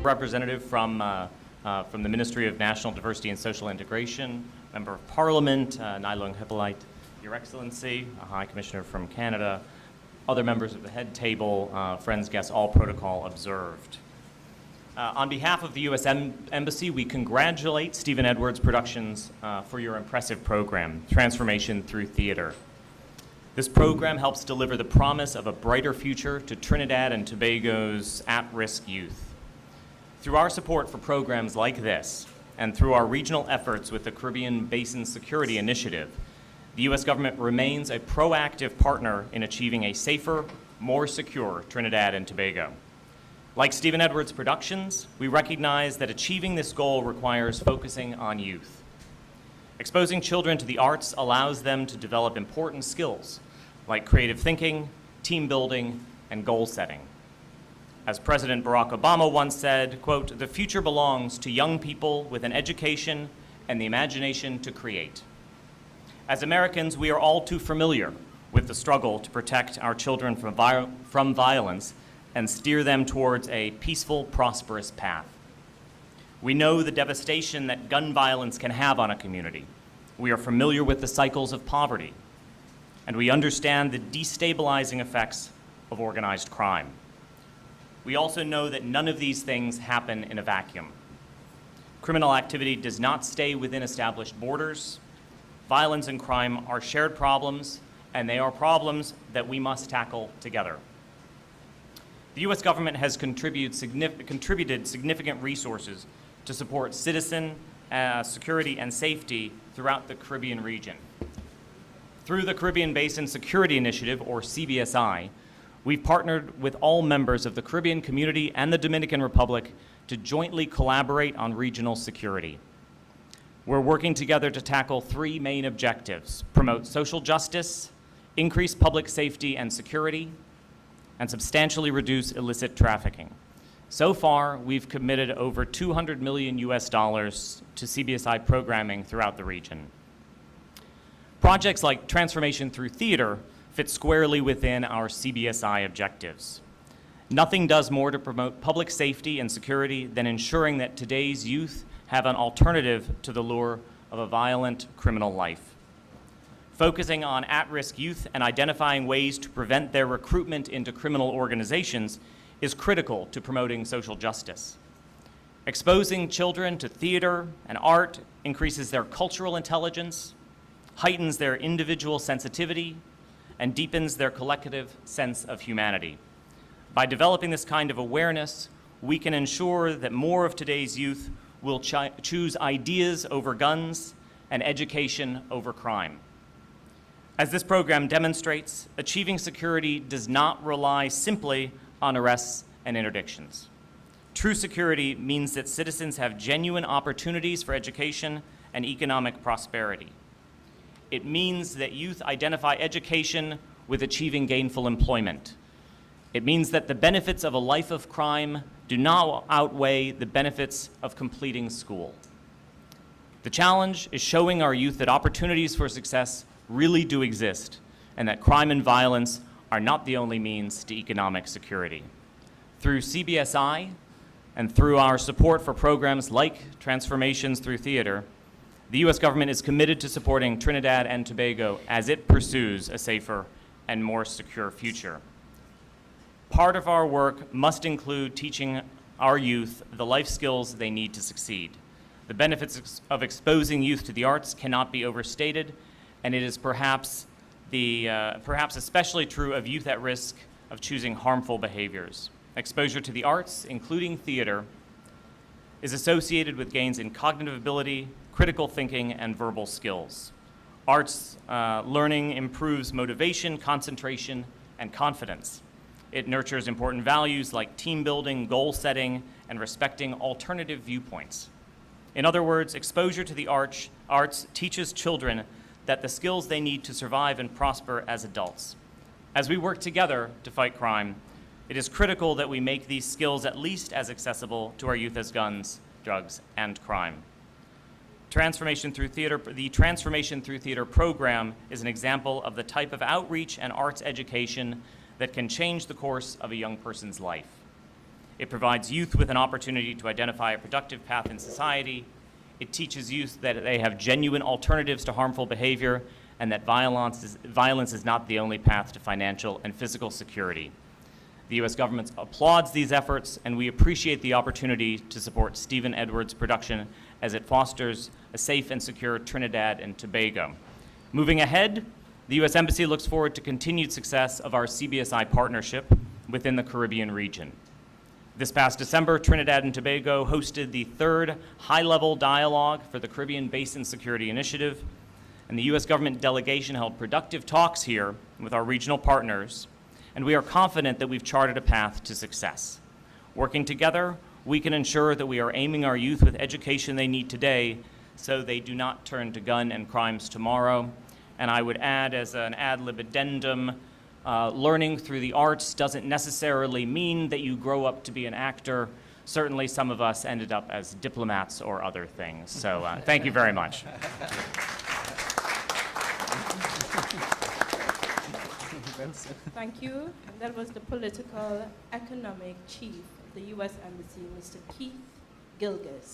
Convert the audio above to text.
representative from the Ministry of National Diversity and Social Integration, Member of Parliament, Nylung Hippolyte, Your Excellency, a High Commissioner from Canada, other members of the head table, friends, guests, all protocol observed. On behalf of the U.S. Embassy, we congratulate Stephen Edwards Productions for your impressive program, Transformation Through Theater. This program helps deliver the promise of a brighter future to Trinidad and Tobago's at-risk youth. Through our support for programs like this, and through our regional efforts with the Caribbean Basin Security Initiative, the U.S. government remains a proactive partner in achieving a safer, more secure Trinidad and Tobago. Like Stephen Edwards Productions, we recognize that achieving this goal requires focusing on youth. Exposing children to the arts allows them to develop important skills like creative thinking, team building, and goal setting. As President Barack Obama once said, quote, "The future belongs to young people with an education and the imagination to create." As Americans, we are all too familiar with the struggle to protect our children from violence and steer them towards a peaceful, prosperous path. We know the devastation that gun violence can have on a community. We are familiar with the cycles of poverty, and we understand the destabilizing effects of organized crime. We also know that none of these things happen in a vacuum. Criminal activity does not stay within established borders. Violence and crime are shared problems, and they are problems that we must tackle together. The U.S. government has contributed significant resources to support citizen security and safety throughout the Caribbean region. Through the Caribbean Basin Security Initiative, or CBSI, we've partnered with all members of the Caribbean community and the Dominican Republic to jointly collaborate on regional security. We're working together to tackle three main objectives: promote social justice, increase public safety and security, and substantially reduce illicit trafficking. So far, we've committed over $200 million to CBSI programming throughout the region. Projects like Transformation Through Theater fit squarely within our CBSI objectives. Nothing does more to promote public safety and security than ensuring that today's youth have an alternative to the lure of a violent criminal life. Focusing on at-risk youth and identifying ways to prevent their recruitment into criminal organizations is critical to promoting social justice. Exposing children to theater and art increases their cultural intelligence, heightens their individual sensitivity, and deepens their collective sense of humanity. By developing this kind of awareness, we can ensure that more of today's youth will choose ideas over guns and education over crime. As this program demonstrates, achieving security does not rely simply on arrests and interdictions. True security means that citizens have genuine opportunities for education and economic prosperity. It means that youth identify education with achieving gainful employment. It means that the benefits of a life of crime do not outweigh the benefits of completing school. The challenge is showing our youth that opportunities for success really do exist, and that crime and violence are not the only means to economic security. Through CBSI and through our support for programs like Transformations Through Theater, the U.S. government is committed to supporting Trinidad and Tobago as it pursues a safer and more secure future. Part of our work must include teaching our youth the life skills they need to succeed. The benefits of exposing youth to the arts cannot be overstated, and it is perhaps especially true of youth at risk of choosing harmful behaviors. Exposure to the arts, including theater, is associated with gains in cognitive ability, critical thinking, and verbal skills. Arts learning improves motivation, concentration, and confidence. It nurtures important values like team building, goal setting, and respecting alternative viewpoints. In other words, exposure to the arts teaches children that the skills they need to survive and prosper as adults. As we work together to fight crime, it is critical that we make these skills at least as accessible to our youth as guns, drugs, and crime. The Transformation Through Theater program is an example of the type of outreach and arts education that can change the course of a young person's life. It provides youth with an opportunity to identify a productive path in society. It teaches youth that they have genuine alternatives to harmful behavior and that violence is not the only path to financial and physical security. The U.S. government applauds these efforts, and we appreciate the opportunity to support Stephen Edwards' production as it fosters a safe and secure Trinidad and Tobago. Moving ahead, the U.S. Embassy looks forward to continued success of our CBSI partnership within the Caribbean region. This past December, Trinidad and Tobago hosted the third high-level dialogue for the Caribbean Basin Security Initiative, and the U.S. government delegation held productive talks here with our regional partners, and we are confident that we've charted a path to success. Working together, we can ensure that we are aiming our youth with education they need today so they do not turn to gun and crimes tomorrow. And I would add, as an ad lib addendum, learning through the arts doesn't necessarily mean that you grow up to be an actor. Certainly some of us ended up as diplomats or other things. So thank you very much. Thank you. That was the political economic chief of the U.S. Embassy, Mr. Keith Gilges.